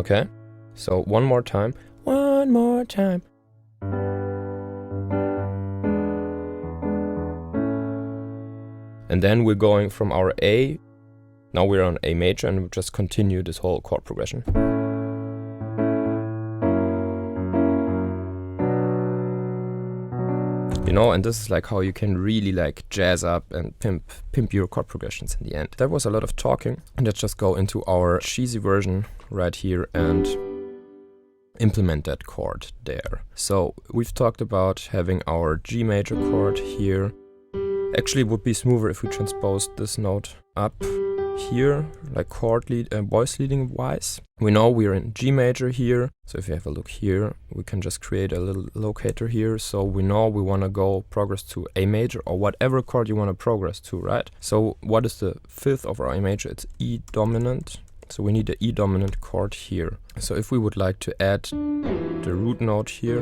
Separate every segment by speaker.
Speaker 1: Okay, so one more time. One more time. And then we're going from our A, now we're on A major, and we just continue this whole chord progression. You know, and this is like how you can really like jazz up and pimp your chord progressions in the end. That was a lot of talking, and let's just go into our cheesy version right here and implement that chord there. So we've talked about having our G major chord here. Actually, it would be smoother if we transposed this note up here, like chord lead and voice leading wise. We know we're in G major here, so if you have a look here, we can just create a little locator here. So we know we want to go progress to A major or whatever chord you want to progress to, right? So what is the fifth of our A major? It's E dominant. So we need the E dominant chord here. So if we would like to add the root note here,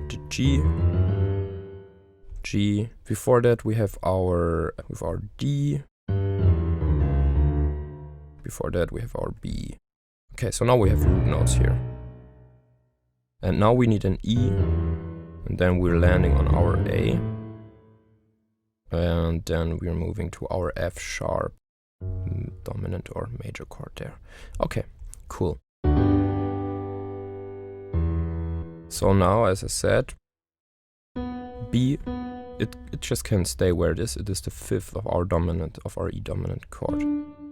Speaker 1: the G. Before that we have our D. Before that we have our B. Okay, so now we have root notes here. And now we need an E, and then we're landing on our A. And then we're moving to our F sharp dominant or major chord there. Okay, cool. So now, as I said, B, it just can stay where it is. It is the fifth of our E dominant chord.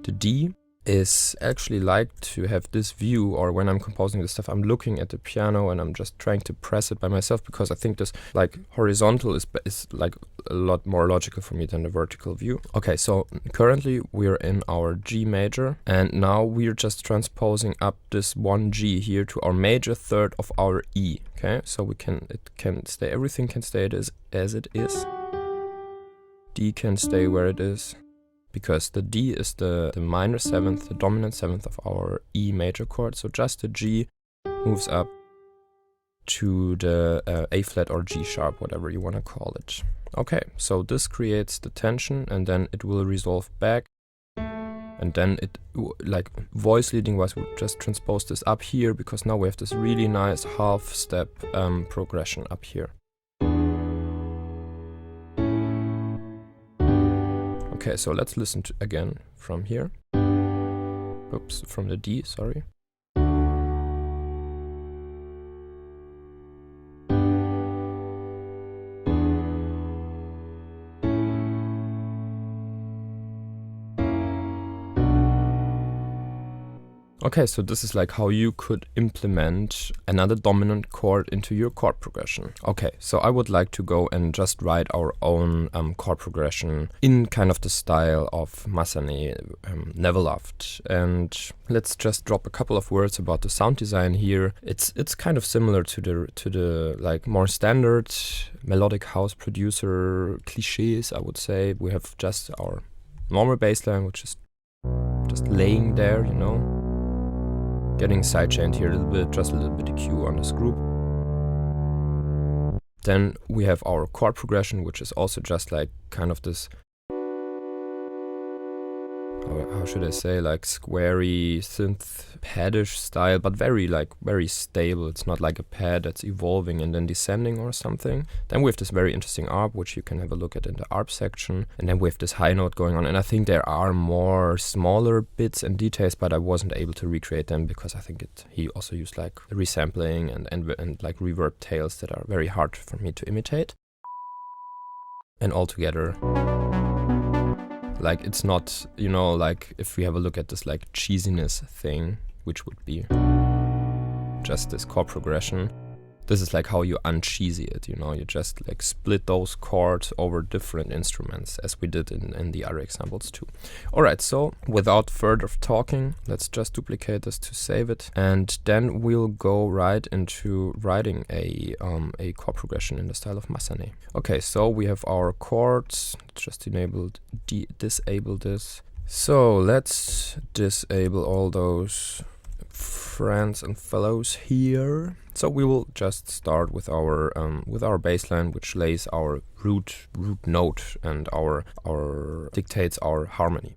Speaker 1: The D is actually like to have this view, or when I'm composing this stuff, I'm looking at the piano and I'm just trying to press it by myself, because I think this like horizontal is like a lot more logical for me than the vertical view. Okay, so currently we're in our G major, and now we're just transposing up this one G here to our major third of our E. Okay, so everything can stay as it is. D can stay where it is, because the D is the minor seventh, the dominant seventh of our E major chord. So just the G moves up to the A flat or G sharp, whatever you want to call it. Okay, so this creates the tension, and then it will resolve back. And then it, like voice leading wise, we'll just transpose this up here, because now we have this really nice half step progression up here. Okay, so let's listen to again from here. Oops, from the D, sorry. Okay, so this is like how you could implement another dominant chord into your chord progression. Okay, so I would like to go and just write our own chord progression in kind of the style of Massenet, Never Loved. And let's just drop a couple of words about the sound design here. It's kind of similar to the like more standard melodic house producer cliches, I would say. We have just our normal bass line, which is just laying there, you know. Getting sidechained here a little bit, just a little bit EQ on this group. Then we have our chord progression, which is also just like kind of this, how should I say, like squarey synth padish style, but very stable. It's not like a pad that's evolving and then descending or something. Then we have this very interesting arp, which you can have a look at in the arp section. And then we have this high note going on. And I think there are more smaller bits and details, but I wasn't able to recreate them because I think he also used like resampling and like reverb tails that are very hard for me to imitate. And altogether, like it's not, you know, like if we have a look at this like cheesiness thing, which would be just this chord progression, this is like how you uncheesy it, you know, you just like split those chords over different instruments, as we did in the other examples too. Alright, so without further talking, let's just duplicate this to save it, and then we'll go right into writing a chord progression in the style of Massenet. Okay, so we have our chords. Let's just disable this. So let's disable all those friends and fellows here. So we will just start with our bass line, which lays our root note and our dictates our harmony.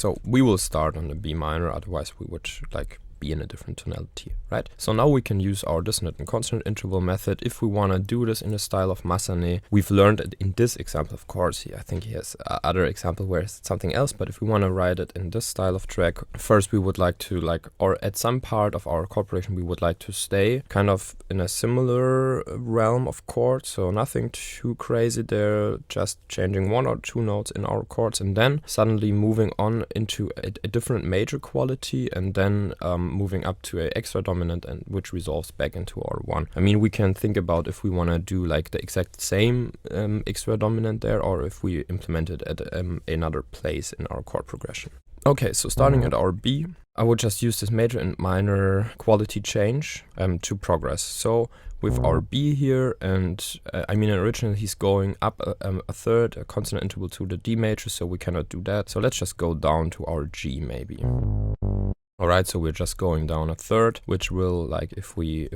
Speaker 1: So we will start on the B minor, otherwise we would like be in a different tonality, right? So now we can use our dissonant and consonant interval method if we want to do this in the style of Massenet. We've learned it in this example, of course. I think he has other example where it's something else, but if we want to write it in this style of track, first we would like to or at some part of our chord progression we would like to stay kind of in a similar realm of chords, so nothing too crazy there, just changing 1 or 2 notes in our chords and then suddenly moving on into a different major quality and then moving up to a extra dominant, and which resolves back into our 1. I mean, we can think about if we want to do like the exact same extra dominant there, or if we implement it at another place in our chord progression. Okay, so starting at our B, I would just use this major and minor quality change to progress. So with our B here, and I mean originally he's going up a third, a consonant interval to the D major, so we cannot do that. So let's just go down to our G maybe. Alright, so we're just going down a third, which will, like, if we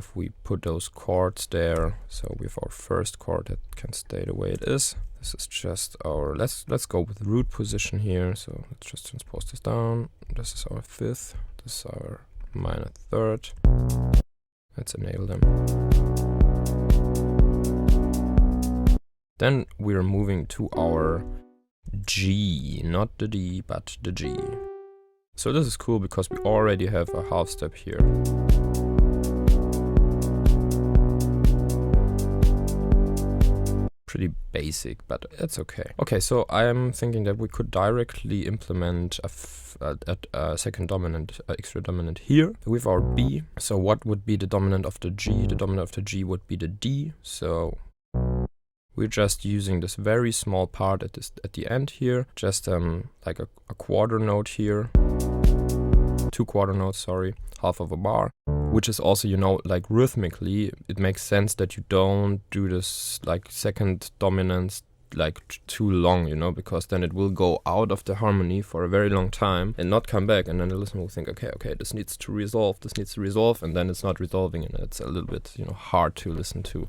Speaker 1: put those chords there, so with our first chord that can stay the way it is. This is just our, let's go with root position here, so let's just transpose this down. This is our 5th, this is our minor 3rd. Let's enable them. Then we're moving to our G, not the D, but the G. So this is cool because we already have a half step here. Pretty basic, but it's okay. Okay, so I am thinking that we could directly implement a second dominant, extra dominant here with our B. So what would be the dominant of the G? The dominant of the G would be the D. So we're just using this very small part at the end here, just like a quarter note here. 2 quarter notes, sorry, half of a bar, which is also, you know, like rhythmically, it makes sense that you don't do this like second dominance like too long, you know, because then it will go out of the harmony for a very long time and not come back, and then the listener will think, okay, this needs to resolve, and then it's not resolving, and it's a little bit, you know, hard to listen to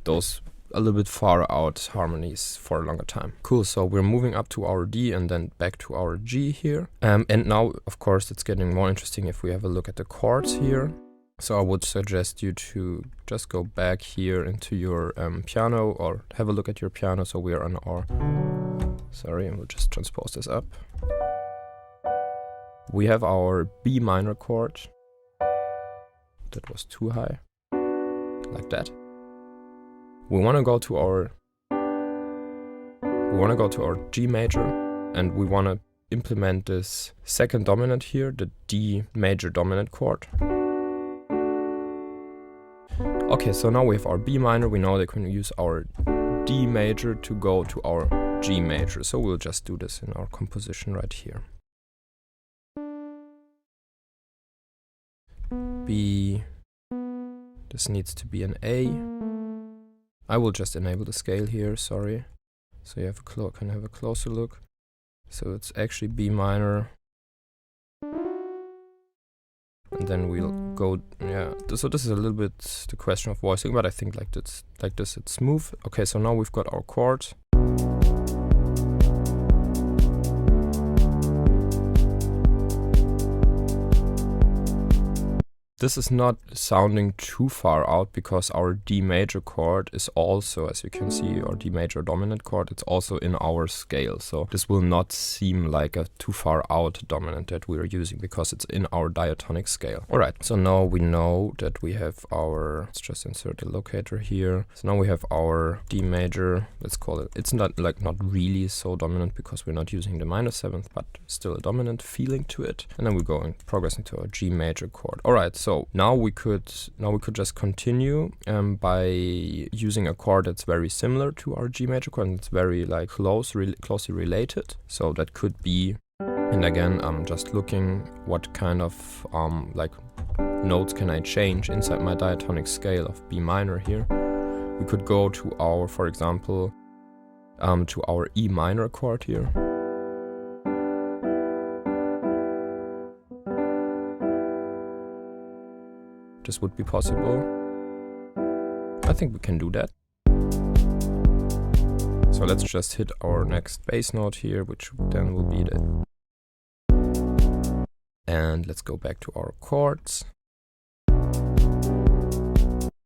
Speaker 1: those a little bit far out harmonies for a longer time. Cool, so we're moving up to our D and then back to our G here. And now, of course, it's getting more interesting if we have a look at the chords here. So I would suggest you to just go back here into your piano, or have a look at your piano. So we are on our, sorry, and we'll just transpose this up. We have our B minor chord. That was too high, like that. We want to go to our G major, and we want to implement this second dominant here, the D major dominant chord. Okay, so now we have our B minor. We know that we can use our D major to go to our G major. So we'll just do this in our composition right here. B, this needs to be an A. I will just enable the scale here, sorry. So you can have a closer look. So it's actually B minor. And then we'll go, yeah. So this is a little bit the question of voicing, but I think like this it's smooth. Okay, so now we've got our chord. This is not sounding too far out because our D major chord is also, as you can see, our D major dominant chord, it's also in our scale. So this will not seem like a too far out dominant that we are using because it's in our diatonic scale. Alright, so now we know that we have our, let's just insert the locator here. So now we have our D major, let's call it, it's not really so dominant because we're not using the minor 7th, but still a dominant feeling to it. And then we're going progressing to our G major chord. Alright, so now we could just continue by using a chord that's very similar to our G major chord, and it's very like closely related. So that could be, and again, I'm just looking what kind of like notes can I change inside my diatonic scale of B minor here. We could go to our, for example, to our E minor chord here. This would be possible. I think we can do that. So let's just hit our next bass note here, which then will be the And let's go back to our chords.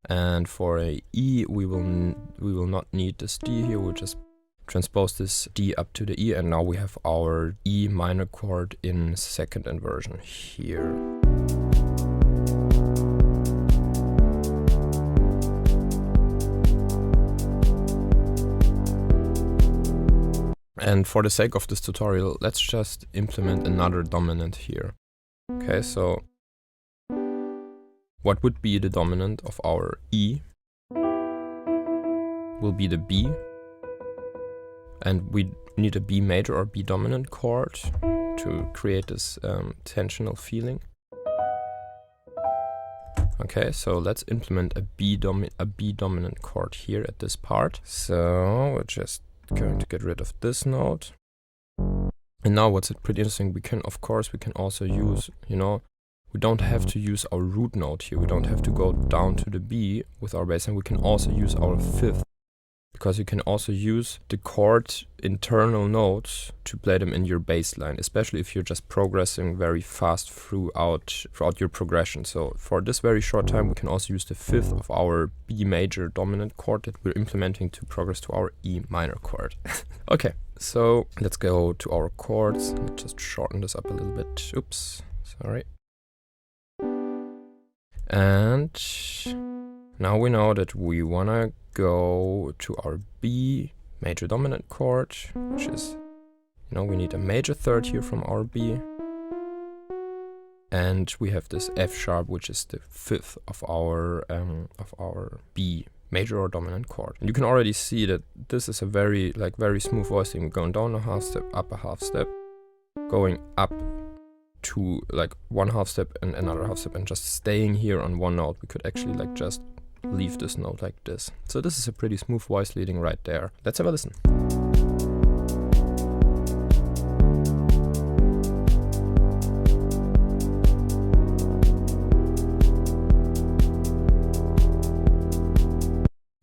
Speaker 1: And for a E, we will not need this D here. We'll just transpose this D up to the E, and now we have our E minor chord in second inversion here. And for the sake of this tutorial, let's just implement another dominant here. Okay, so what would be the dominant of our E will be the B, and we need a B major or B dominant chord to create this tensional feeling. Okay, so let's implement a B dominant chord here at this part. So we're just going to get rid of this note. And now what's pretty interesting, we can also use, you know, we don't have to use our root note here. We don't have to go down to the B with our bass, and we can also use our fifth, because you can also use the chord internal notes to play them in your bass line, especially if you're just progressing very fast throughout your progression. So for this very short time, we can also use the fifth of our B major dominant chord that we're implementing to progress to our E minor chord. Okay, so let's go to our chords. Let's just shorten this up a little bit. Oops, sorry. And now we know that we want to go to our B major dominant chord, which is, you know, we need a major third here from our B. And we have this F sharp, which is the fifth of our B major or dominant chord. And you can already see that this is a very smooth voicing. We're going down a half step, up a half step, going up to like one half step and another half step, and just staying here on one note. We could actually like just leave this note like this. So this is a pretty smooth voice leading right there. Let's have a listen.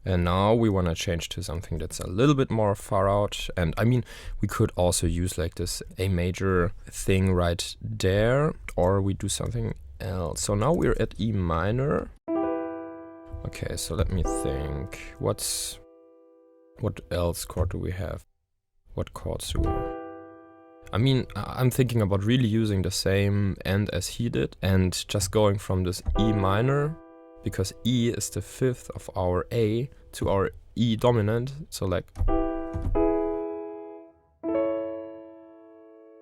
Speaker 1: And now we want to change to something that's a little bit more far out. And I mean, we could also use like this A major thing right there, or we do something else. So now we're at E minor. Okay, so let me think. What else chord do we have? What chords do we have? I mean, I'm thinking about really using the same end as he did and just going from this E minor, because E is the fifth of our A, to our E dominant, so like,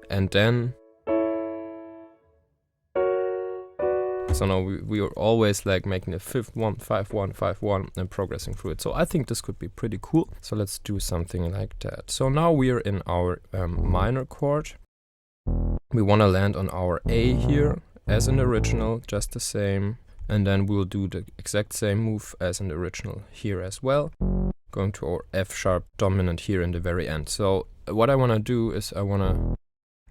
Speaker 1: and then, so now we are always like making a fifth one, 5 1 5 1 and progressing through it. So I think this could be pretty cool. So let's do something like that. So now we are in our minor chord. We want to land on our A here as in the original, just the same. And then we'll do the exact same move as in the original here as well. Going to our F sharp dominant here in the very end. So what I want to do is I want to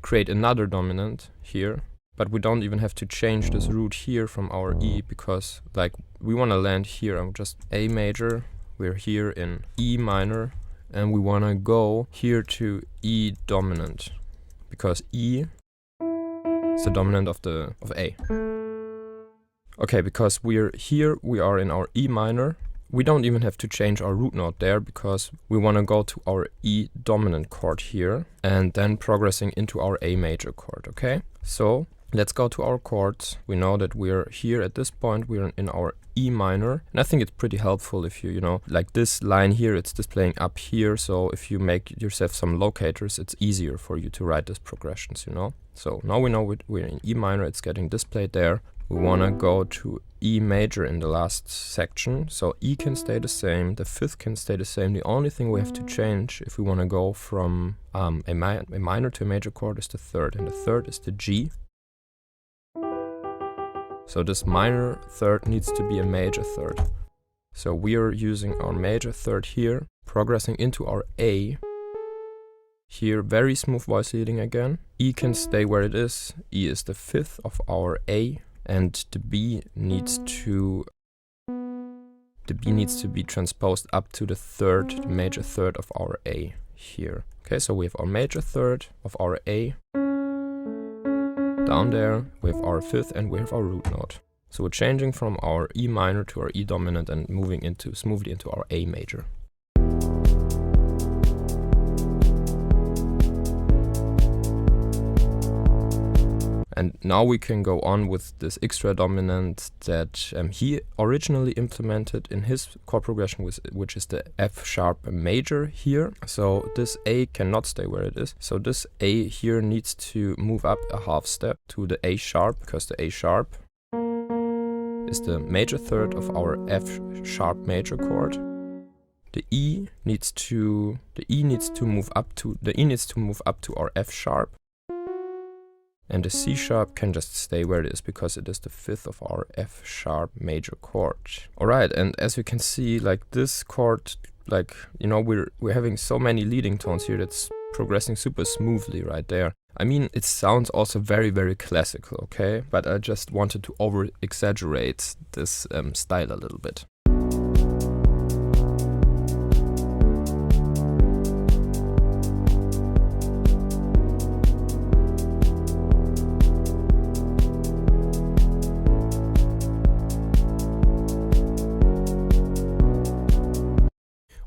Speaker 1: create another dominant here, but we don't even have to change this root here from our E, because like we want to land here. I'm just A major, we're here in E minor, and we want to go here to E dominant, because E is the dominant of A. Okay, because we're here, we are in our E minor. We don't even have to change our root note there, because we want to go to our E dominant chord here and then progressing into our A major chord, okay? So let's go to our chords. We know that we're here at this point, we're in our E minor. And I think it's pretty helpful if you know, like this line here, it's displaying up here. So if you make yourself some locators, it's easier for you to write these progressions, you know? So now we know we're in E minor, it's getting displayed there. We want to go to E major in the last section, so E can stay the same, the fifth can stay the same. The only thing we have to change if we want to go from a minor to a major chord is the third, and the third is the G. So this minor third needs to be a major third. So we are using our major third here, progressing into our A. Here, very smooth voice leading again. E can stay where it is. E is the fifth of our A. And the B needs to be transposed up to the third, the major third of our A here. Okay, so we have our major third of our A. Down there we have our fifth and we have our root note. So we're changing from our E minor to our E dominant and moving smoothly into our A major. And now we can go on with this extra dominant that he originally implemented in his chord progression, which is the F sharp major here. So this A cannot stay where it is. So this A here needs to move up a half step to the A sharp, because the A sharp is the major third of our F sharp major chord. The E needs to move up to our F sharp. And the C sharp can just stay where it is because it is the fifth of our F sharp major chord. Alright, and as you can see, like this chord, like, you know, we're having so many leading tones here that's progressing super smoothly right there. I mean, it sounds also very, very classical, okay? But I just wanted to over-exaggerate this style a little bit.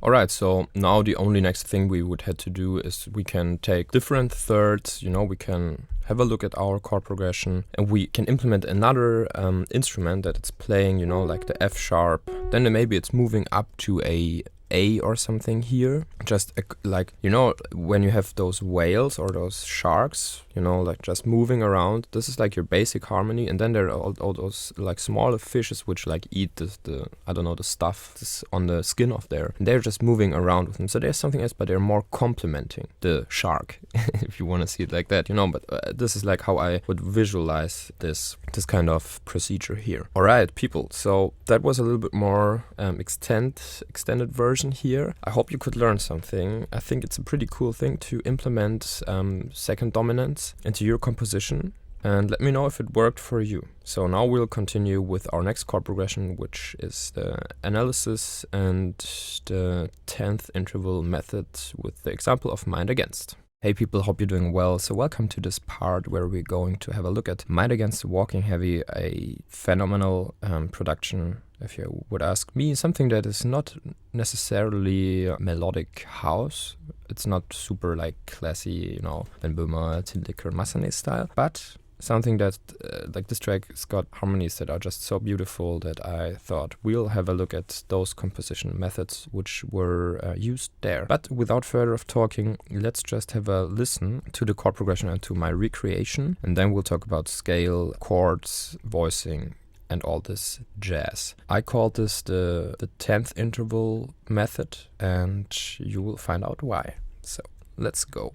Speaker 1: Alright, so now the only next thing we would have to do is we can take different thirds, you know, we can have a look at our chord progression and we can implement another instrument that it's playing, you know, like the F sharp. Then maybe it's moving up to a or something here. Just like, you know, when you have those whales or those sharks, you know, like just moving around. This is like your basic harmony. And then there are all those like smaller fishes which like eat the I don't know, the stuff on the skin of there. And they're just moving around with them. So there's something else, but they're more complementing the shark, if you want to see it like that, you know. But this is like how I would visualize this kind of procedure here. All right, people. So that was a little bit more extended version here. I hope you could learn something. I think it's a pretty cool thing to implement second dominance into your composition, and let me know if it worked for you. So now we'll continue with our next chord progression, which is the analysis and the 10th interval method with the example of Mind Against. Hey people, hope you're doing well. So welcome to this part where we're going to have a look at Mind Against Walking Heavy, a phenomenal production, if you would ask me, something that is not necessarily melodic house. It's not super like classy, you know, Ben Böhmer, Tindicker, Massenet style, but something that, like this track has got harmonies that are just so beautiful that I thought we'll have a look at those composition methods which were used there. But without further of talking, let's just have a listen to the chord progression and to my recreation, and then we'll talk about scale, chords, voicing, and all this jazz. I call this the 10th interval method, and you will find out why. So let's go.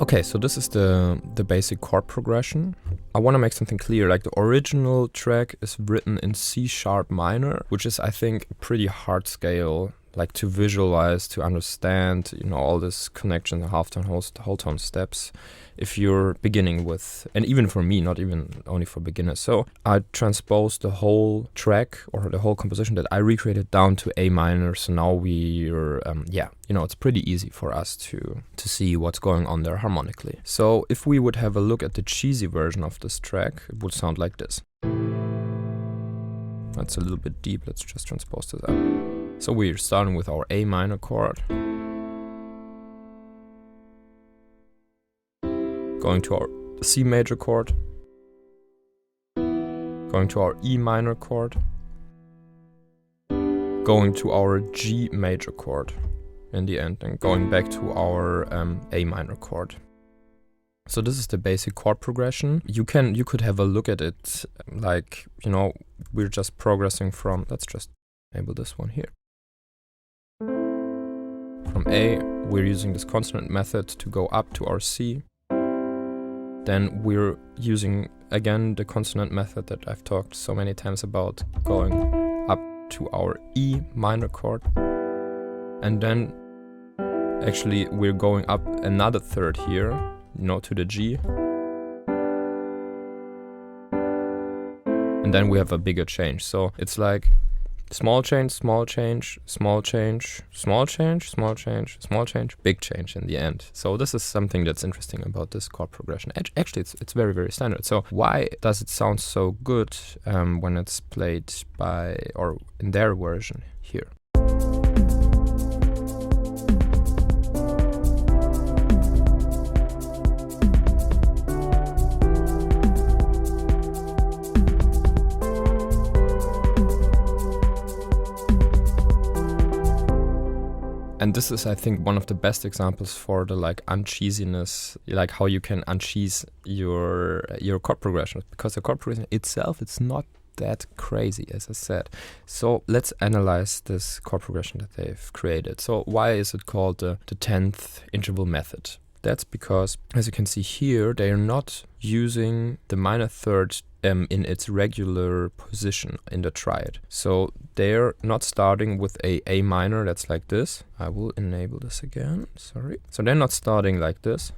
Speaker 1: Okay, so this is the basic chord progression. I want to make something clear, like the original track is written in C sharp minor, which is, I think, a pretty hard scale, like to visualize, to understand, you know, all this connection, the half tone, whole tone steps, if you're beginning with, and even for me, not even only for beginners. So I transposed the whole track or the whole composition that I recreated down to A minor. So now we're, yeah, you know, it's pretty easy for us to see what's going on there harmonically. So if we would have a look at the cheesy version of this track, it would sound like this. That's a little bit deep. Let's just transpose this up. So we're starting with our A minor chord, going to our C major chord, going to our E minor chord, going to our G major chord in the end, and going back to our A minor chord. So this is the basic chord progression. You could have a look at it like, you know, we're just progressing from, let's just enable this one here. From A, we're using this consonant method to go up to our C. Then we're using, again, the consonant method that I've talked so many times about, going up to our E minor chord. And then, actually, we're going up another third here you know, to the G. And then we have a bigger change. So it's like small change, small change, small change, small change, small change, small change, big change in the end. So this is something that's interesting about this chord progression. Actually, it's very, very standard. So why does it sound so good when it's played by, or in their version here? And this is, I think, one of the best examples for the like uncheesiness, like how you can uncheese your chord progression, because the chord progression itself, it's not that crazy, as I said. So let's analyze this chord progression that they've created. So why is it called the 10th interval method? That's because, as you can see here, they are not using the minor third in its regular position in the triad. So they're not starting with A minor that's like this. I will enable this again, sorry. So they're not starting like this.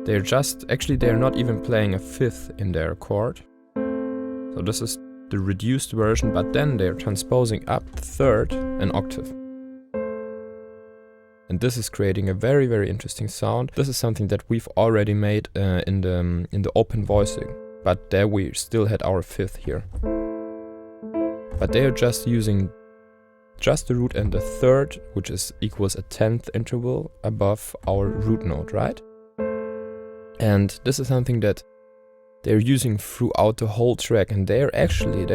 Speaker 1: They're just, actually they're not even playing a fifth in their chord. So this is the reduced version, but then they're transposing up the third an octave. And this is creating a very, very interesting sound. This is something that we've already made in the open voicing, but there we still had our fifth here. But they are just using just the root and the third, which is equals a 10th interval above our root note, right? And this is something that they're using throughout the whole track, and they're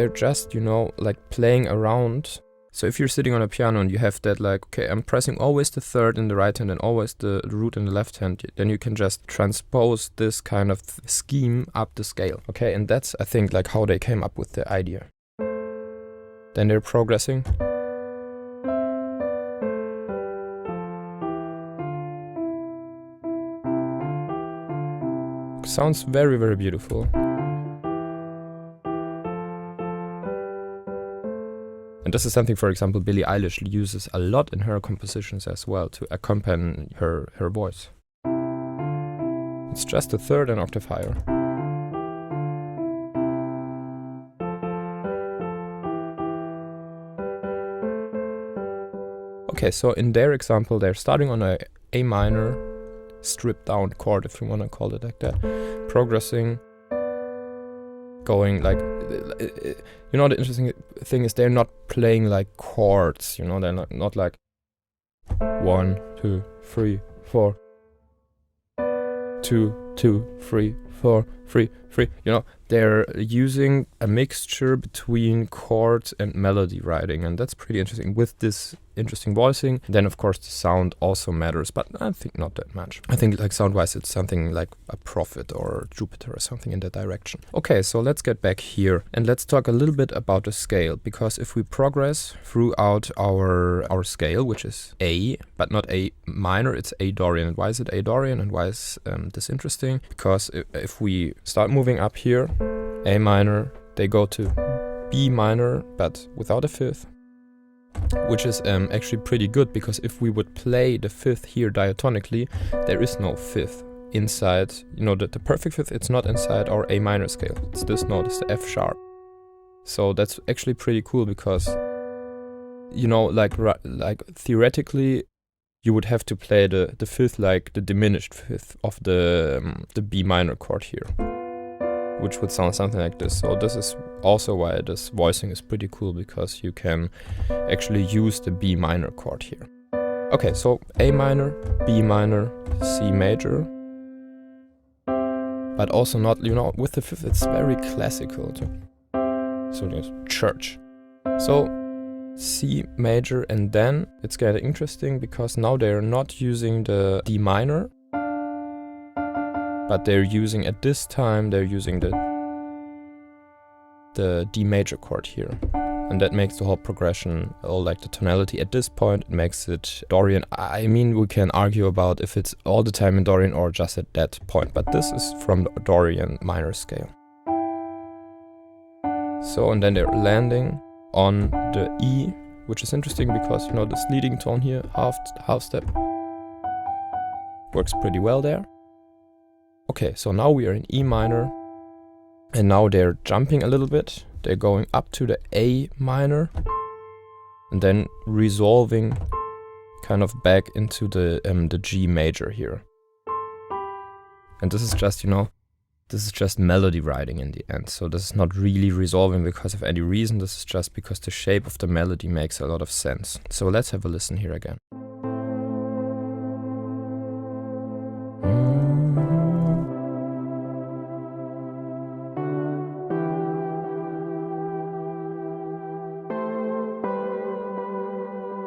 Speaker 1: just, you know, like playing around. So if you're sitting on a piano and you have that like, okay, I'm pressing always the third in the right hand and always the root in the left hand, then you can just transpose this kind of scheme up the scale. Okay, and that's, I think, like how they came up with the idea. Then they're progressing. Sounds very, very beautiful. And this is something, for example, Billie Eilish uses a lot in her compositions as well to accompany her voice. It's just a third an octave higher. Okay, so in their example, they're starting on a A minor, stripped down chord, if you want to call it like that, progressing, going like, you know, the interesting thing is they're not playing like chords, you know, they're not like 1, 2, 3, 4, 2, 2, 3, 4, 3, 3, you know, they're using a mixture between chords and melody writing, and that's pretty interesting with this interesting voicing. Then of course the sound also matters, but I think not that much. I think like sound wise it's something like a Prophet or Jupiter or something in that direction. Okay, so let's get back here and let's talk a little bit about the scale, because if we progress throughout our scale, which is A, but not A minor, it's A Dorian. And why is it A Dorian and why is this interesting? Because if we start moving up here, A minor, they go to B minor, but without a fifth, which is actually pretty good, because if we would play the fifth here diatonically, there is no fifth inside, you know, the perfect fifth, it's not inside our A minor scale. It's this note, it's the F sharp. So that's actually pretty cool, because, you know, like theoretically, you would have to play the fifth like the diminished fifth of the B minor chord here, which would sound something like this. So this is also why this voicing is pretty cool, because you can actually use the B minor chord here. Okay, so A minor, B minor, C major, but also not, you know, with the fifth it's very classical too. So there's church. So C major, and then it's getting interesting because now they're not using the D minor, but they're using, at this time, they're using the D major chord here. And that makes the whole progression, or like the tonality at this point, it makes it Dorian. I mean, we can argue about if it's all the time in Dorian or just at that point, but this is from the Dorian minor scale. So, and then they're landing on the E, which is interesting because, you know, this leading tone here, half step. Works pretty well there. Okay, so now we are in E minor, and now they're jumping a little bit. They're going up to the A minor, and then resolving kind of back into the G major here. And this is just, you know, this is just melody writing in the end. So this is not really resolving because of any reason. This is just because the shape of the melody makes a lot of sense. So let's have a listen here again.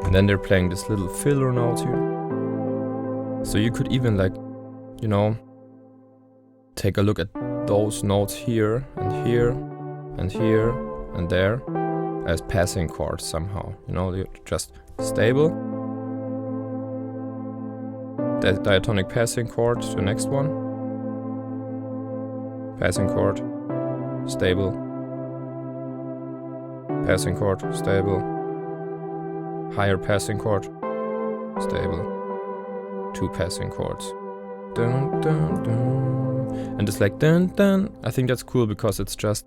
Speaker 1: And then they're playing this little filler note here. So you could even, like, you know, take a look at those notes here and here and here and there as passing chords somehow. You know, they're just stable. The diatonic passing chord to the next one. Passing chord, stable. Passing chord, stable. Higher passing chord, stable. 2 passing chords. Dun, dun, dun. And it's like dun dun. I think that's cool because it's just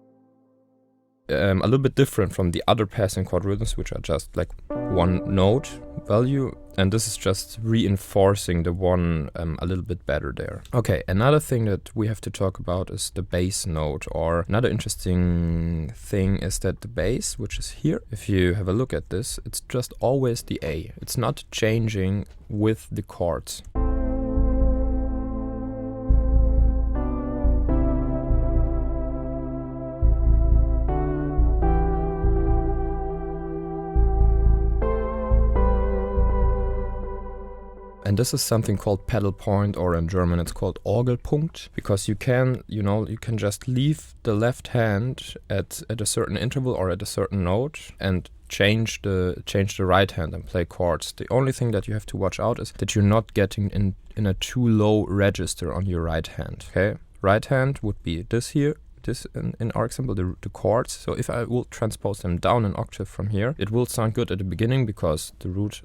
Speaker 1: a little bit different from the other passing chord rhythms, which are just like one note value, and this is just reinforcing the one a little bit better there. Okay, another thing that we have to talk about is the bass note, or another interesting thing is that the bass, which is here, if you have a look at this, it's just always the A. It's not changing with the chords. And this is something called pedal point, or in German it's called Orgelpunkt, because you can, you know, you can just leave the left hand at a certain interval or at a certain note and change the right hand and play chords. The only thing that you have to watch out is that you're not getting in a too low register on your right hand. Okay, right hand would be this here. This in our example, the chords. So if I will transpose them down an octave from here, it will sound good at the beginning because the root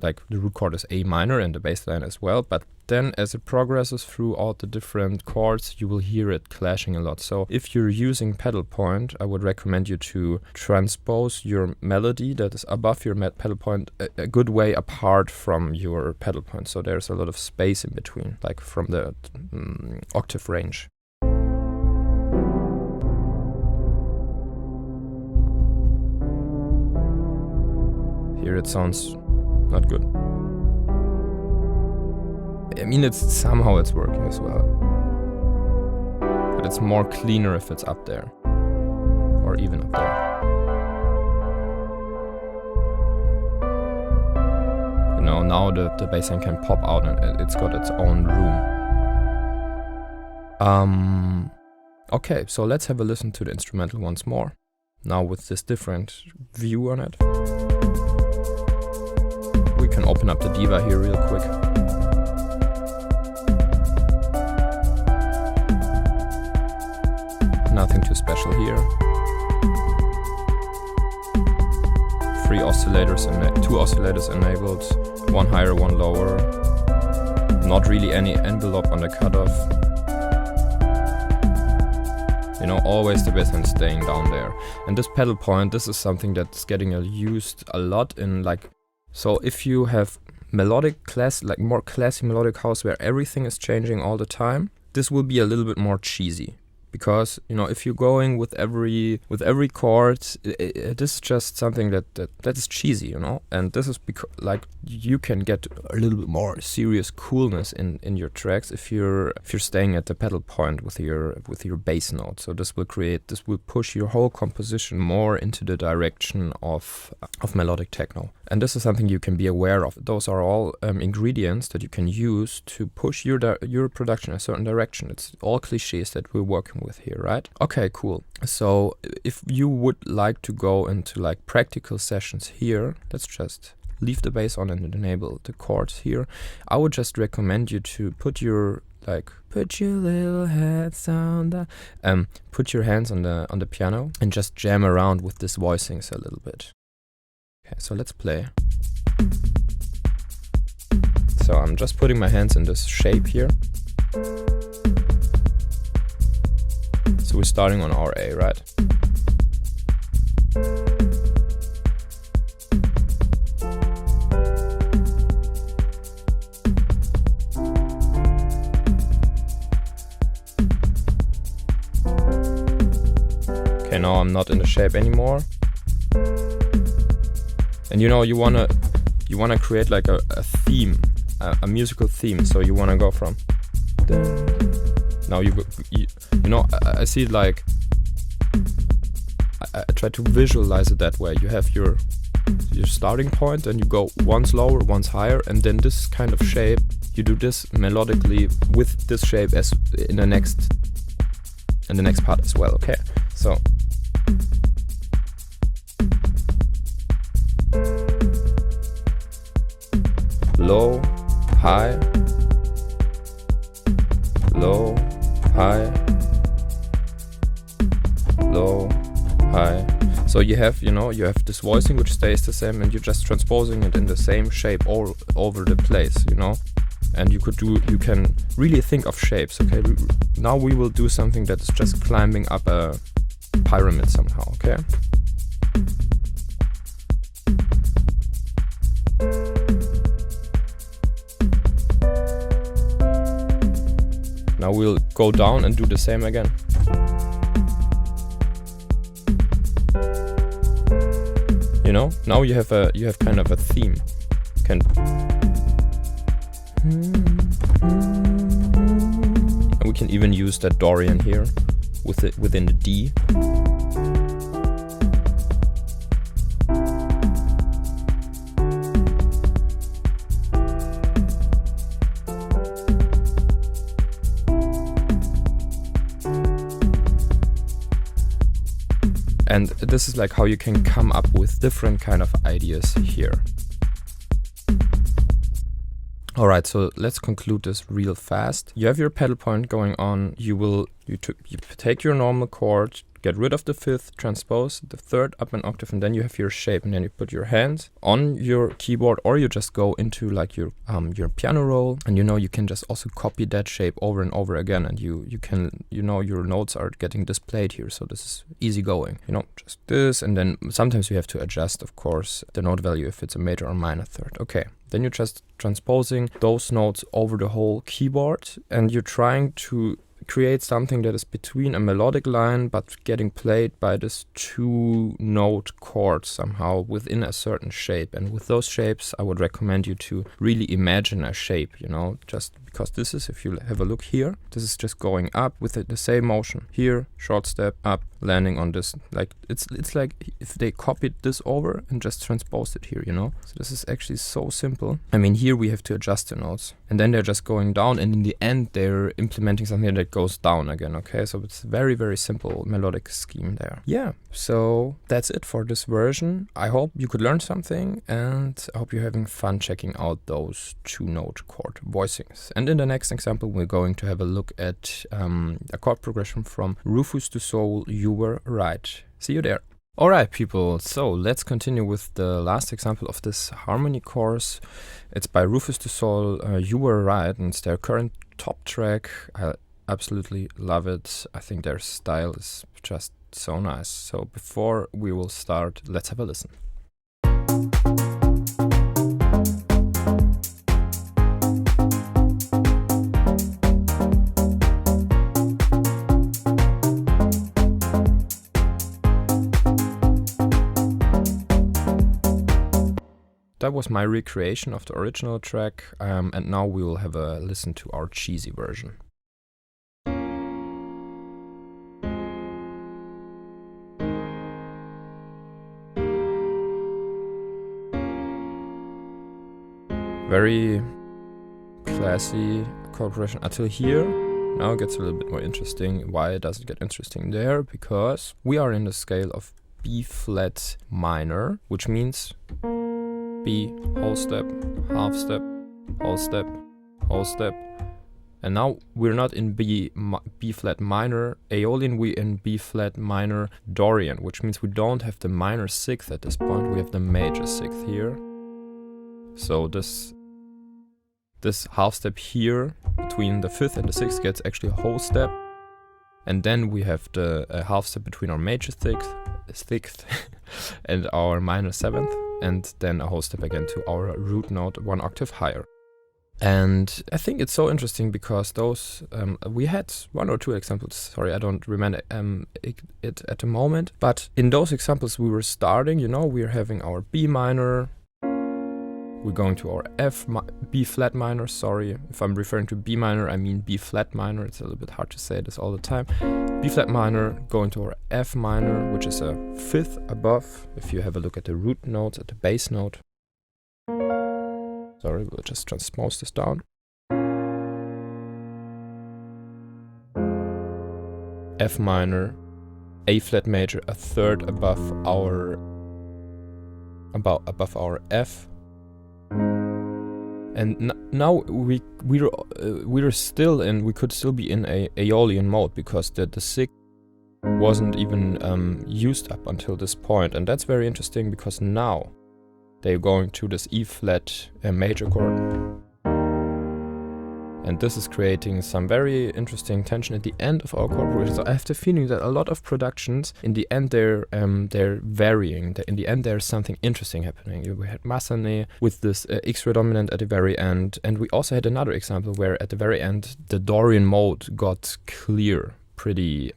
Speaker 1: chord is A minor and the bass line as well. But then as it progresses throughout the different chords, you will hear it clashing a lot. So if you're using pedal point, I would recommend you to transpose your melody that is above your pedal point a good way apart from your pedal point. So there's a lot of space in between, like from the octave range. Here it sounds not good. I mean, it's working as well. But it's more cleaner if it's up there. Or even up there. You know, now the bass line can pop out and it's got its own room. Okay, so let's have a listen to the instrumental once more. Now with this different view on it. We can open up the diva here real quick. Nothing too special here. 3 oscillators and 2 oscillators enabled, 1 higher, 1 lower. Not really any envelope on the cutoff. You know, always the bass line staying down there. And this pedal point, this is something that's getting used a lot in like. So if you have melodic more classic melodic house where everything is changing all the time, this will be a little bit more cheesy. Because, you know, if you're going with every chord, this is just something that is cheesy, you know. And this is because, like, you can get a little bit more serious coolness in your tracks if you're staying at the pedal point with your bass note. So this will push your whole composition more into the direction of melodic techno. And this is something you can be aware of. Those are all ingredients that you can use to push your production in a certain direction. It's all cliches that we're working with here, right? Okay, cool. So if you would like to go into like practical sessions here, let's just leave the bass on and enable the chords here. I would just recommend you to put your little heads on the put your hands on the piano and just jam around with this voicings a little bit. Okay, so let's play. So I'm just putting my hands in this shape here. So we're starting on our A, right? Okay, now I'm not in the shape anymore. And you know, you wanna create like a theme, a musical theme. So you wanna go from. Now you know, I see it like. I try to visualize it that way. You have your starting point, and you go once lower, once higher, and then this kind of shape. You do this melodically with this shape as in the next part as well. Okay, so. Low, high, low, high, low, high. So you have, you know, you have this voicing which stays the same, and you're just transposing it in the same shape all over the place, you know. And you can really think of shapes. Okay, now we will do something that is just climbing up a pyramid somehow. Okay. Now we'll go down and do the same again. You know, now you have kind of a theme. And we can even use that Dorian here within the D. And this is like how you can come up with different kind of ideas here. Alright, so let's conclude this real fast. You have your pedal point going on. You take your normal chord, get rid of the fifth, transpose the third up an octave, and then you have your shape, and then you put your hands on your keyboard, or you just go into like your piano roll, and you know, you can just also copy that shape over and over again, and you can, you know, your notes are getting displayed here, so this is easy going, you know, just this, and then sometimes you have to adjust, of course, the note value if it's a major or minor third. Okay, then you're just transposing those notes over the whole keyboard, and you're trying to create something that is between a melodic line but getting played by this two note chord somehow within a certain shape. And with those shapes, I would recommend you to really imagine a shape, you know, just because this is, if you have a look here, this is just going up with the same motion here, short step up, landing on this. Like it's like if they copied this over and just transposed it here, you know. So this is actually so simple. I mean, here we have to adjust the notes, and then they're just going down, and in the end they're implementing something that goes down again. Okay, so it's very, very simple melodic scheme there. Yeah, so that's it for this version. I hope you could learn something, and I hope you're having fun checking out those two note chord voicings. And in the next example, we're going to have a look at a chord progression from Rufus Du Sol, You Were Right. See you there. Alright people, so let's continue with the last example of this harmony course. It's by Rufus Du Sol, You Were Right, and it's their current top track. I absolutely love it. I think their style is just so nice. So before we will start, let's have a listen. That was my recreation of the original track, and now we will have a listen to our cheesy version. Very classy chord progression until here. Now it gets a little bit more interesting. Why does it get interesting there? Because we are in the scale of B flat minor, which means B, whole step, half step, whole step, whole step. And now we're not in B flat minor Aeolian, we're in B flat minor Dorian, which means we don't have the minor sixth at this point, we have the major sixth here. So this this half step here between the 5th and the 6th gets actually a whole step. And then we have the half step between our major 6th and our minor 7th, and then a whole step again to our root note 1 octave higher. And I think it's so interesting because those, we had 1 or 2 examples, sorry, I don't remember it at the moment, but in those examples we were starting, you know, we're having our B minor, we're going to our B flat minor, sorry, if I'm referring to B minor, I mean B flat minor, it's a little bit hard to say this all the time. B flat minor, going to our F minor, which is a 5th above, if you have a look at the root notes, at the bass note. Sorry, we'll just transpose this down. F minor, A flat major, a 3rd above our F. And now we're still in, we could still be in a Aeolian mode because the 6th wasn't even used up until this point, and that's very interesting because now they're going to this E flat major chord, and this is creating some very interesting tension at the end of our chord progression. So I have the feeling that a lot of productions in the end they're varying. In the end there's something interesting happening. We had Massenet with this X-ray dominant at the very end, and we also had another example where at the very end the Dorian mode got clear pretty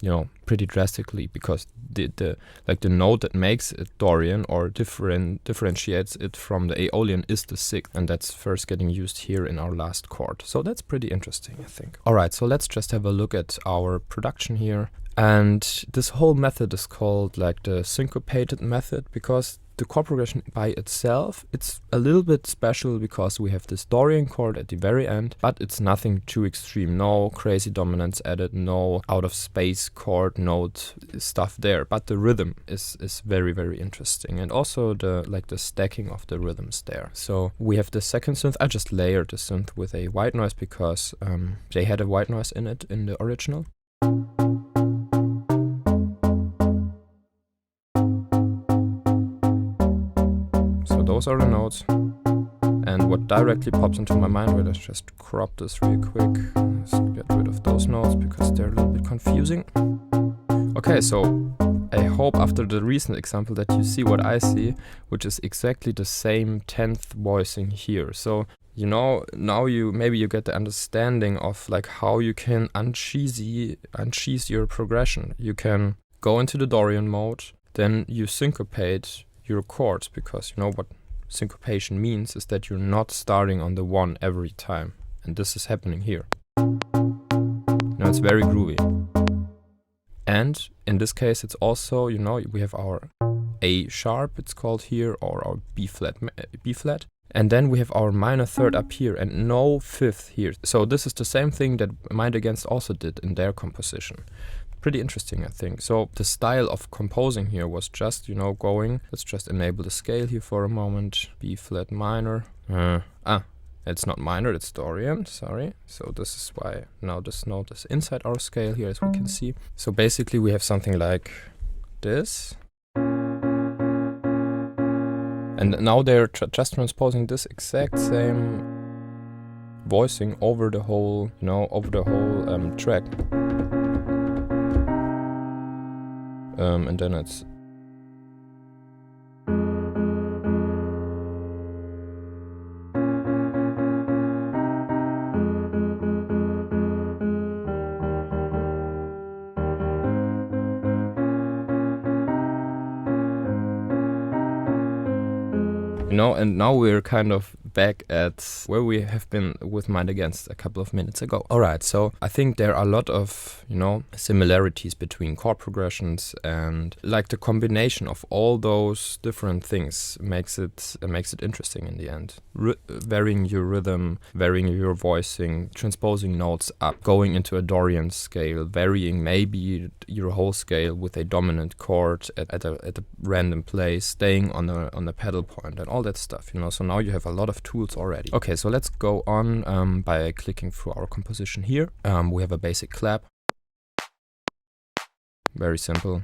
Speaker 1: drastically, because the note that makes it Dorian or differentiates it from the Aeolian is the 6th, and that's first getting used here in our last chord. So that's pretty interesting, I think. Alright, so let's just have a look at our production here. And this whole method is called like the syncopated method, because the chord progression by itself, it's a little bit special because we have this Dorian chord at the very end, but it's nothing too extreme. No crazy dominance added, no out of space chord note stuff there, but the rhythm is very, very interesting, and also the stacking of the rhythms there. So we have the second synth. I just layered the synth with a white noise because they had a white noise in it in the original. Those are the notes, and what directly pops into my mind, let's just crop this real quick, let's get rid of those notes because they're a little bit confusing. Okay, so I hope after the recent example that you see what I see, which is exactly the same 10th voicing here. So you know, now maybe you get the understanding of like how you can uncheese your progression. You can go into the Dorian mode, then you syncopate your chords, because you know what syncopation means is that you're not starting on the 1 every time, and this is happening here. Now it's very groovy, and in this case it's also, you know, we have our A sharp, it's called here, or our B flat, and then we have our minor 3rd up here and no 5th here. So this is the same thing that Mind Against also did in their composition. Pretty interesting, I think. So the style of composing here was just, you know, going, let's just enable the scale here for a moment, B flat minor, it's not minor, it's Dorian, sorry. So this is why now this note is inside our scale here, as we can see. So basically we have something like this. And now they're just transposing this exact same voicing over the whole, you know, track. And then it's you know, and now we're kind of back at where we have been with Mind Against a couple of minutes ago. Alright, so I think there are a lot of, you know, similarities between chord progressions, and like the combination of all those different things makes it interesting in the end. Varying your rhythm, varying your voicing, transposing notes up, going into a Dorian scale, varying maybe your whole scale with a dominant chord at a random place, staying on the pedal point and all that stuff, you know. So now you have a lot of tools already. Okay, so let's go on by clicking through our composition here. We have a basic clap, very simple,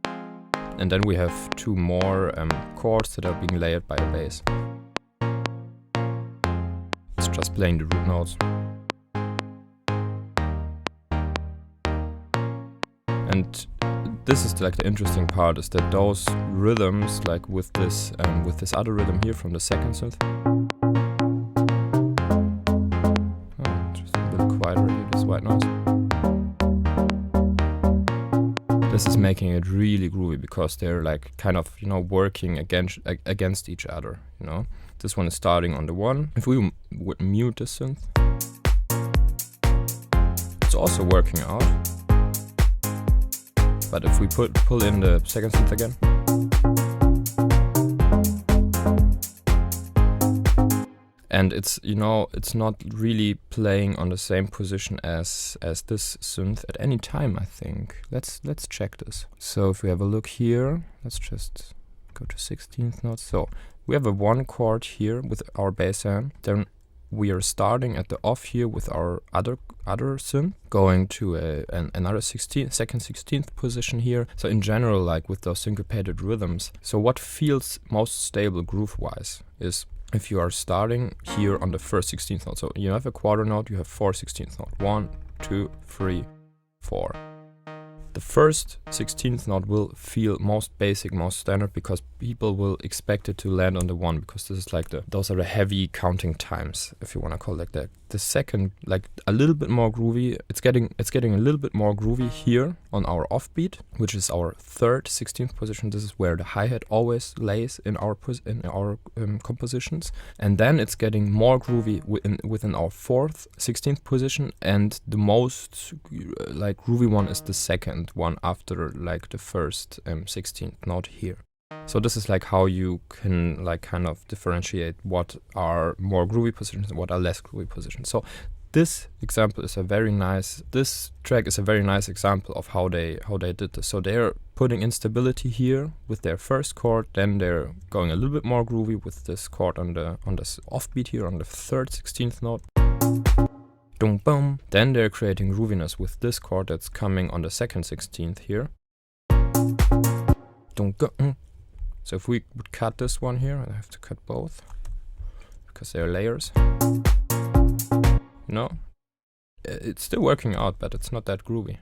Speaker 1: and then we have 2 more chords that are being layered by a bass. Let's just playing the root notes. And this is like the interesting part, is that those rhythms, like with this other rhythm here from the second synth. Oh, just a little quieter here, this white noise. This is making it really groovy because they're like kind of, you know, working against each other, you know. This one is starting on the 1. If we would mute this synth, it's also working out. But if we pull in the second synth again, and it's, you know, it's not really playing on the same position as this synth at any time, I think. Let's check this. So if we have a look here, let's just go to 16th notes. So we have a 1 chord here with our bass hand. Then we are starting at the off here with our other synth, going to another second 16th position here. So in general, like with those syncopated rhythms, so what feels most stable groove-wise is if you are starting here on the first 16th note. So you have a quarter note, you have 4 16th notes. 1, 2, 3, 4. The first 16th note will feel most basic, most standard, because people will expect it to land on the 1, because this is like those are the heavy counting times, if you want to call it like that. The second, like a little bit more groovy, it's getting a little bit more groovy here on our offbeat, which is our third 16th position. This is where the hi-hat always lays in our compositions, and then it's getting more groovy within our fourth 16th position, and the most like groovy one is the second one after like the first 16th note here. So this is like how you can like kind of differentiate what are more groovy positions and what are less groovy positions. So this example is this track is a very nice example of how they did this. So they're putting instability here with their first chord, then they're going a little bit more groovy with this chord on this offbeat here on the third 16th note. Dum bum. Then they're creating grooviness with this chord that's coming on the second 16th here. Dum -gung. So if we would cut this one here, I have to cut both because they're layers. No, it's still working out, but it's not that groovy.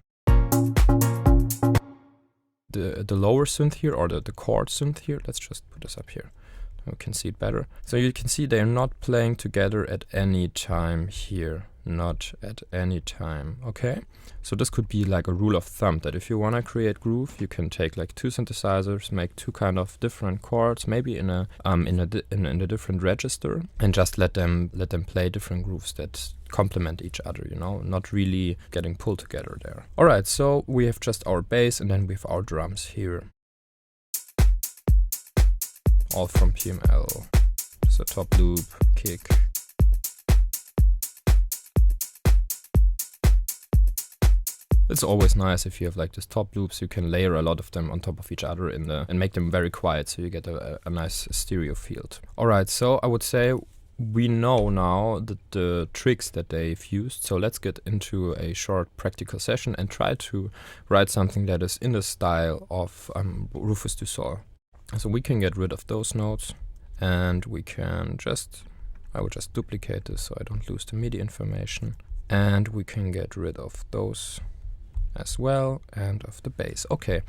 Speaker 1: The lower synth here, or the chord synth here, let's just put this up here. We can see it better. So you can see they're not playing together at any time here. Not at any time, okay? So this could be like a rule of thumb, that if you want to create groove, you can take like 2 synthesizers, make 2 kind of different chords, maybe in a different register, and just let them play different grooves that complement each other, you know, not really getting pulled together there. All right, so we have just our bass, and then we have our drums here. All from PML. Just a top loop, kick. It's always nice if you have like this top loops, you can layer a lot of them on top of each other and make them very quiet, so you get a nice stereo field. Alright, so I would say we know now the tricks that they've used, so let's get into a short practical session and try to write something that is in the style of Rufus Du Sol. So we can get rid of those notes, and we can I will just duplicate this so I don't lose the MIDI information, and we can get rid of those as well, and of the bass. Okay,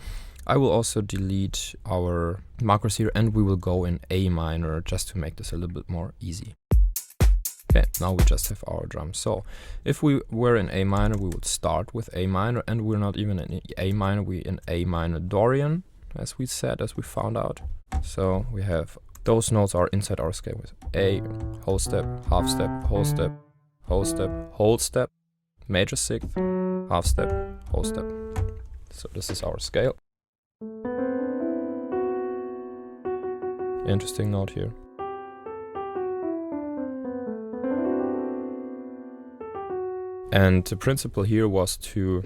Speaker 1: I will also delete our markers here, and we will go in A minor just to make this a little bit more easy. Okay, now we just have our drums. So if we were in A minor, we would start with A minor, and we're not even in A minor, we're in A minor Dorian, as we found out. So we have those notes are inside our scale with A, whole step, half step, whole step, whole step, whole step, major sixth, half step, whole step. So this is our scale. Interesting note here. And the principle here was to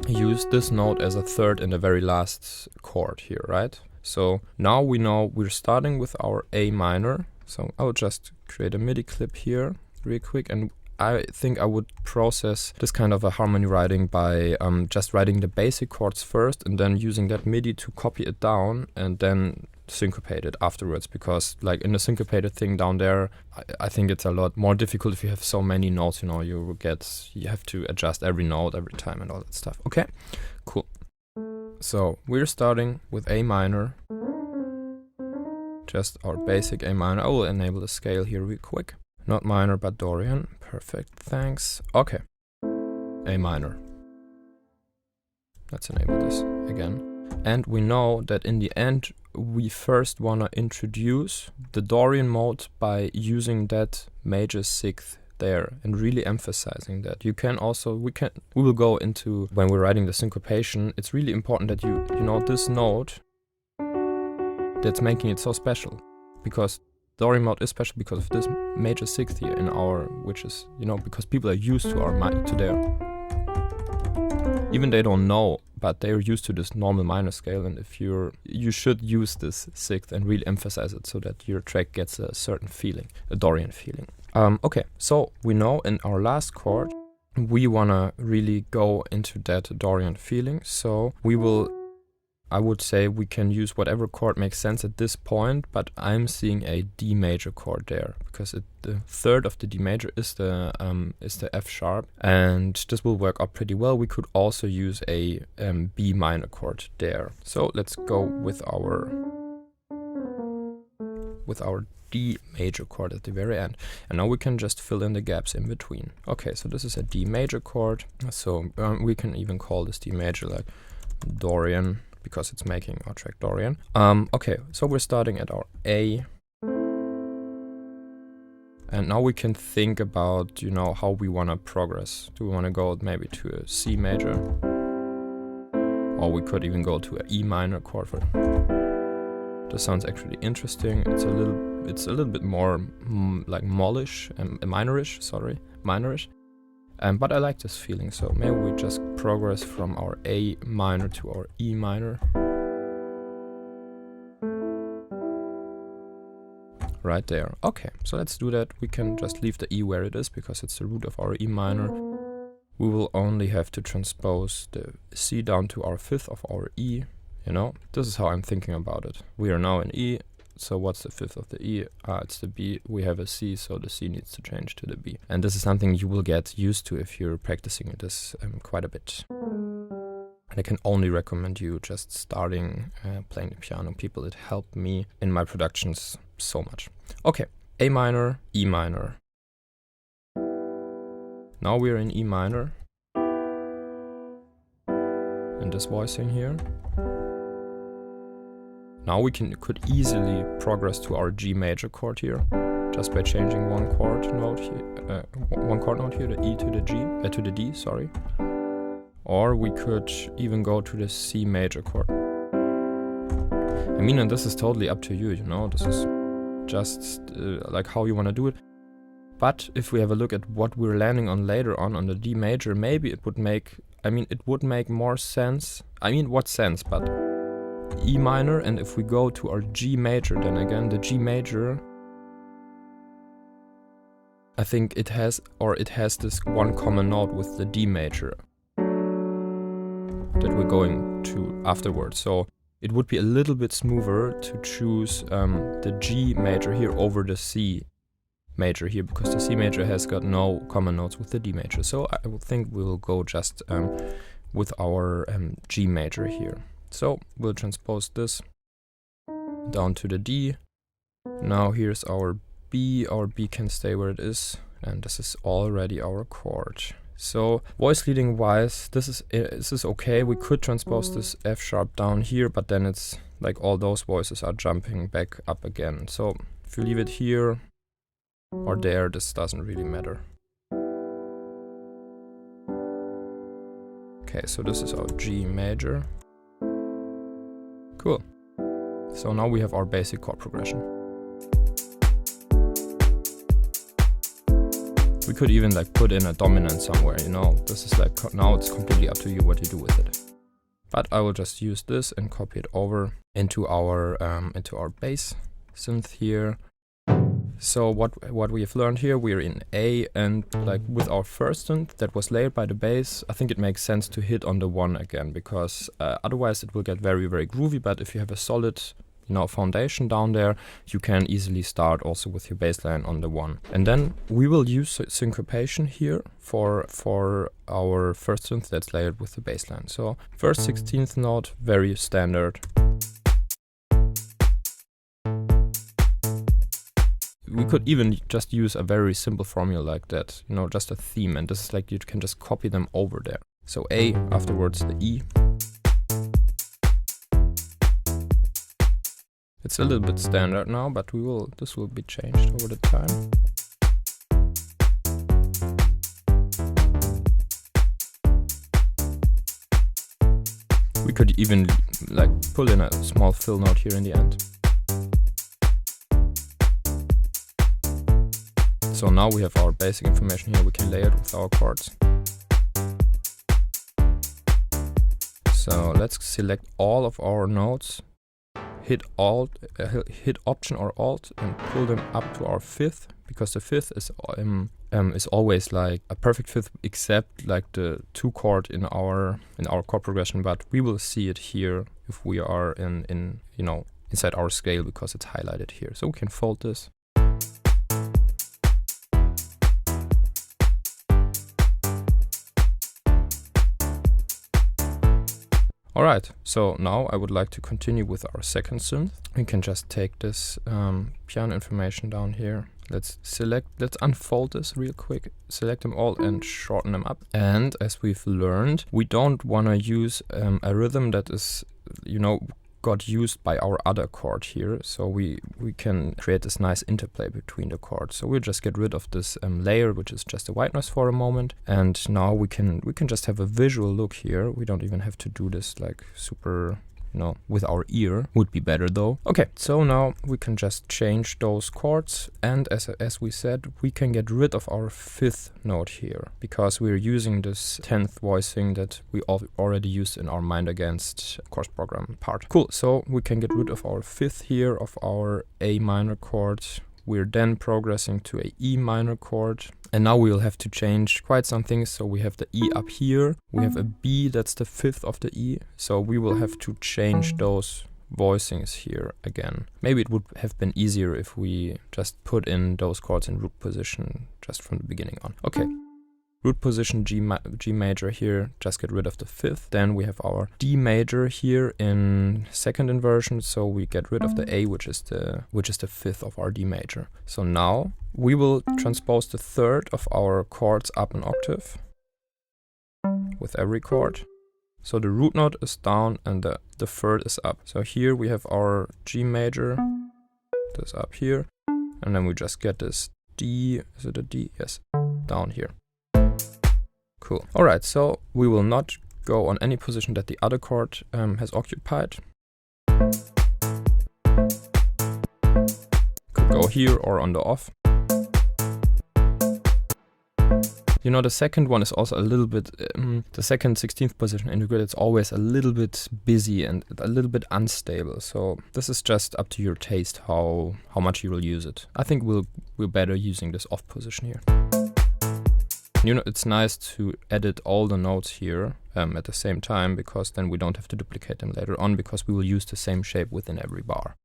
Speaker 1: use this note as a third in the very last chord here, right? So now we know we're starting with our A minor. So I'll just create a MIDI clip here real quick, and I think I would process this kind of a harmony writing by just writing the basic chords first and then using that MIDI to copy it down and then syncopate it afterwards, because like in the syncopated thing down there, I think it's a lot more difficult if you have so many notes, you know, you have to adjust every note every time and all that stuff. Okay, cool. So we're starting with A minor, just our basic A minor. I will enable the scale here real quick. Not minor, but Dorian. Perfect, thanks. Okay. A minor. Let's enable this again. And we know that in the end, we first want to introduce the Dorian mode by using that major sixth there and really emphasizing that. You can also, we will go into, when we're writing the syncopation, it's really important that you know this note that's making it so special, because Dorian mode is special because of this major sixth here in our, which is, you know, because people are used to their, even they don't know, but they're used to this normal minor scale, and if you should use this sixth and really emphasize it so that your track gets a certain feeling, a Dorian feeling. Okay, so we know in our last chord, we wanna really go into that Dorian feeling, so we will, I would say we can use whatever chord makes sense at this point, but I'm seeing a D major chord there because the third of the D major is the F sharp, and this will work out pretty well. We could also use a B minor chord there. So let's go with our D major chord at the very end, and now we can just fill in the gaps in between. Okay, so this is a D major chord, so we can even call this D major like Dorian, because it's making our track Dorian. Okay, so we're starting at our A. And now we can think about, you know, how we want to progress. Do we want to go maybe to a C major? Or we could even go to an E minor chord. This sounds actually interesting. It's a little bit more like mollish and minorish, minorish. But I like this feeling, so maybe we just progress from our A minor to our E minor. Right there. Okay, so let's do that. We can just leave the E where it is because it's the root of our E minor. We will only have to transpose the C down to our fifth of our E, you know. This is how I'm thinking about it. We are now in E. So what's the fifth of the E? It's the B. We have a C, so the C needs to change to the B. And this is something you will get used to if you're practicing this quite a bit. And I can only recommend you just starting playing the piano. People, it helped me in my productions so much. Okay, A minor, E minor. Now we're in E minor. And this voicing here. Now we could easily progress to our G major chord here, just by changing one chord note here, the E to the G, to the D, sorry. Or we could even go to the C major chord. I mean, and this is totally up to you, you know, this is just like how you want to do it. But if we have a look at what we're landing on later on the D major, maybe it would make, it would make more sense. What sense, but E minor, and if we go to our G major, then again the G major, I think it has this one common note with the D major that we're going to afterwards. So it would be a little bit smoother to choose the G major here over the C major here, because the C major has got no common notes with the D major. So I would think we will go just with our G major here. So we'll transpose this down to the D. Now here's our B. Our B can stay where it is, and this is already our chord. So voice leading wise, this is okay. We could transpose this F sharp down here, but then it's like all those voices are jumping back up again. So if you leave it here or there, this doesn't really matter. Okay, so this is our G major. Cool. So now we have our basic chord progression. We could even like put in a dominant somewhere, you know. This is like, now it's completely up to you what you do with it. But I will just use this and copy it over into our bass synth here. So what we have learned here, we're in A, and like with our first synth that was layered by the bass, I think it makes sense to hit on the 1 again, because otherwise it will get very, very groovy. But if you have a solid, you know, foundation down there, you can easily start also with your bass line on the 1. And then we will use syncopation here for our first synth that's layered with the bass line. So first 16th note, very standard. We could even just use a very simple formula like that, you know, just a theme, and this is like you can just copy them over there. So A, afterwards the E. It's a little bit standard now, but this will be changed over the time. We could even like pull in a small fill note here in the end. So now we have our basic information here, we can layer it with our chords. So let's select all of our notes, hit Option or Alt and pull them up to our 5th, because the 5th is always like a perfect 5th except like the 2 chord in our chord progression, but we will see it here if we are in you know, inside our scale, because it's highlighted here. So we can fold this. Alright, so now I would like to continue with our second synth. We can just take this piano information down here. Let's unfold this real quick, select them all and shorten them up. And as we've learned, we don't want to use a rhythm that is, you know, got used by our other chord here, so we can create this nice interplay between the chords. So we'll just get rid of this layer, which is just a white noise for a moment, and now we can just have a visual look here. We don't even have to do this like super, you know, with our ear. Would be better though. Okay, so now we can just change those chords, and as we said, we can get rid of our 5th note here, because we're using this 10th voicing that we already used in our Mind Against chorus program part. Cool, so we can get rid of our 5th here of our A minor chord. We're then progressing to a E minor chord, and now we will have to change quite some things. So we have the E up here, we have a B, that's the 5th of the E, so we will have to change those voicings here again. Maybe it would have been easier if we just put in those chords in root position just from the beginning on. Okay, root position G major here, just get rid of the 5th. Then we have our D major here in second inversion, so we get rid of the A, which is the 5th of our D major. So now we will transpose the 3rd of our chords up an octave with every chord. So the root note is down and the 3rd is up. So here we have our G major, this up here, and then we just get this D, is it a D? Yes, down here. Cool. Alright, so we will not go on any position that the other chord has occupied. Could go here or on the off. You know, the second one is also a little bit, the second 16th position in the grid, it's always a little bit busy and a little bit unstable. So this is just up to your taste how much you will use it. I think we're better using this off position here. You know, it's nice to edit all the notes here at the same time, because then we don't have to duplicate them later on, because we will use the same shape within every bar.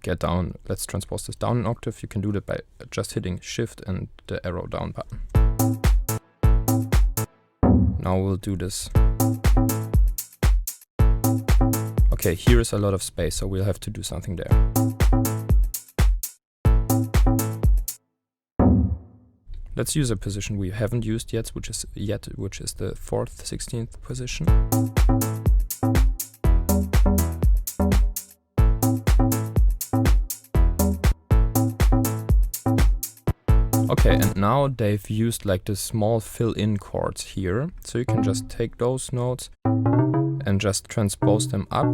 Speaker 1: Get down, let's transpose this down an octave. You can do that by just hitting Shift and the arrow down button. Now we'll do this. Okay, here is a lot of space, so we'll have to do something there. Let's use a position we haven't used yet, which is the 4th 16th position. Okay, and now they've used like the small fill-in chords here, so you can just take those notes and just transpose them up.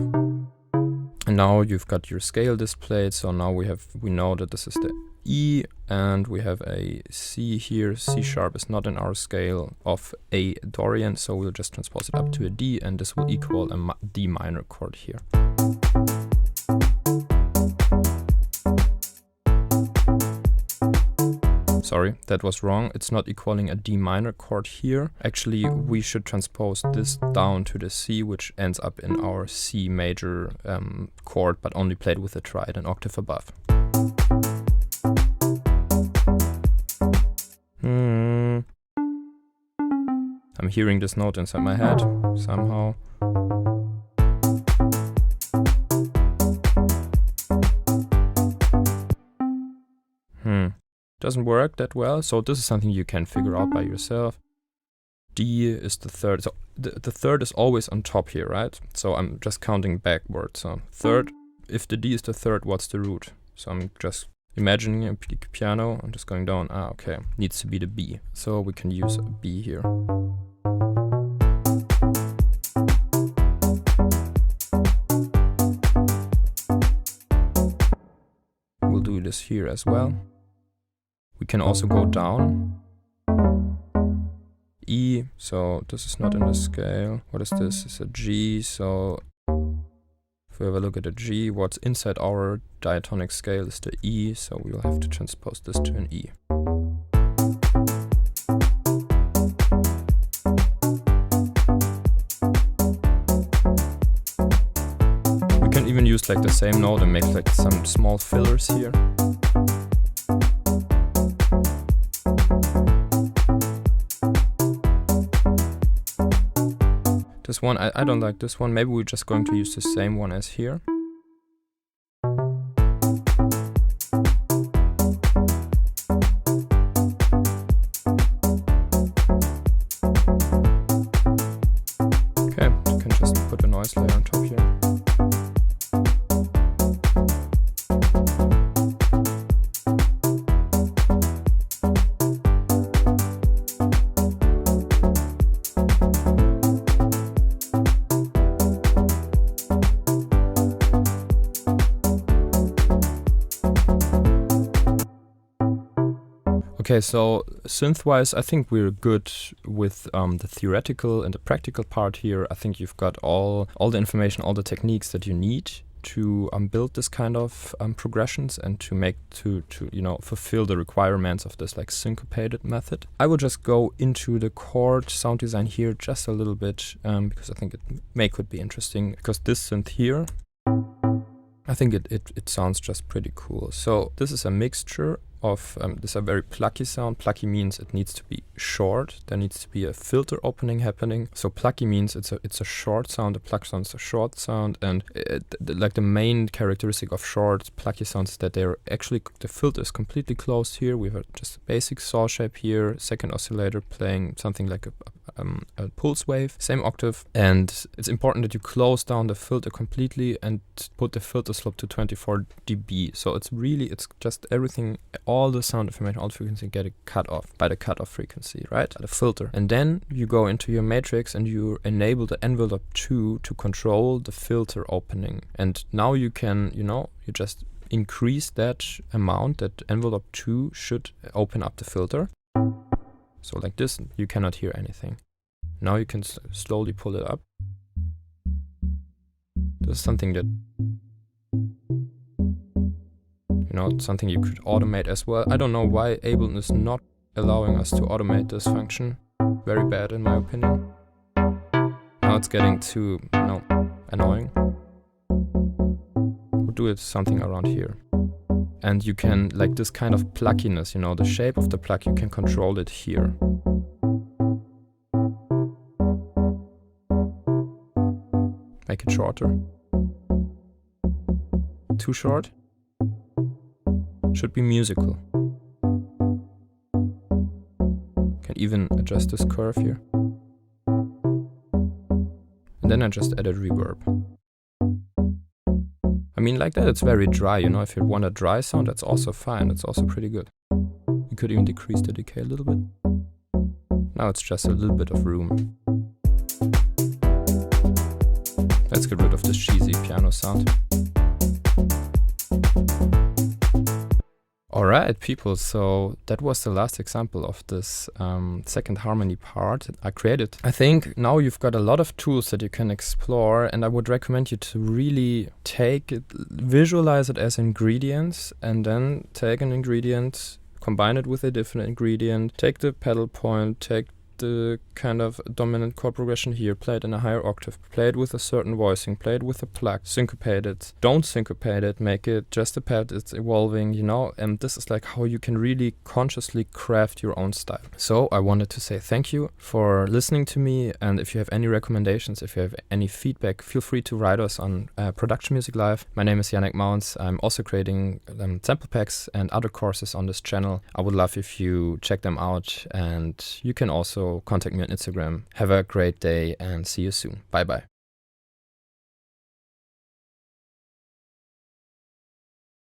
Speaker 1: And now you've got your scale displayed. So now we know that this is the E, and we have a C here. C sharp is not in our scale of A Dorian, so we'll just transpose it up to a D, and this will equal a D minor chord here. sorry, that was wrong. It's not equaling a D minor chord here. Actually, we should transpose this down to the C, which ends up in our C major chord, but only played with a triad an octave above. I'm hearing this note inside my head somehow. Doesn't work that well, so this is something you can figure out by yourself. D is the third, so the third is always on top here, right? So I'm just counting backwards. So third, if the D is the third, what's the root? So I'm just imagining a piano, I'm just going down. Ah, okay, needs to be the B. So we can use a B here. We'll do this here as well. We can also go down. E, so this is not in the scale. What is this? It's a G, so if we have a look at the G, what's inside our diatonic scale is the E, so we'll have to transpose this to an E. We can even use like the same note and make like some small fillers here. This one, I don't like this one. Maybe we're just going to use the same one as here. Okay, you can just put a noise layer on top here. Okay, so synth-wise, I think we're good with the theoretical and the practical part here. I think you've got all the information, all the techniques that you need to build this kind of progressions and to you know, fulfill the requirements of this like syncopated method. I would just go into the chord sound design here just a little bit because I think it could be interesting, because this synth here, I think it sounds just pretty cool. So this is a mixture of this is a very plucky sound. Plucky means it needs to be short. There needs to be a filter opening happening. So plucky means it's a short sound. A pluck sound is a short sound, and like the main characteristic of short plucky sounds is that they're actually, the filter is completely closed here. We have just a basic saw shape here, second oscillator playing something like a pulse wave, same octave, and it's important that you close down the filter completely and put the filter slope to 24 dB. So it's just everything, all the sound information, all the frequency get cut off by the cutoff frequency, right? The filter. And then you go into your matrix and you enable the envelope 2 to control the filter opening. And now you can, you just increase that amount, that envelope 2 should open up the filter. So like this, you cannot hear anything. Now you can slowly pull it up. This is something that, something you could automate as well. I don't know why Ableton is not allowing us to automate this function. Very bad in my opinion. Now it's getting too, annoying. We'll do it something around here. And you can, like this kind of pluckiness, the shape of the pluck, you can control it here. Make it shorter. Too short. Should be musical. Can even adjust this curve here. And then I just added reverb. I mean, like that, it's very dry, if you want a dry sound, that's also fine, that's also pretty good. You could even decrease the decay a little bit. Now it's just a little bit of room. Let's get rid of this cheesy piano sound. Alright people, so that was the last example of this second harmony part I created. I think now you've got a lot of tools that you can explore, and I would recommend you to really take it, visualize it as ingredients, and then take an ingredient, combine it with a different ingredient, take the pedal point, take the kind of dominant chord progression here, play it in a higher octave, play it with a certain voicing, play it with a pluck, syncopate it, don't syncopate it, make it just a pad, it's evolving, you know, and this is like how you can really consciously craft your own style. So I wanted to say thank you for listening to me, and if you have any recommendations, if you have any feedback, feel free to write us on Production Music Live. My name is Yannick Mounts. I'm also creating sample packs and other courses on this channel. I would love if you check them out, and you can also contact me on Instagram. Have a great day and see you soon. Bye bye.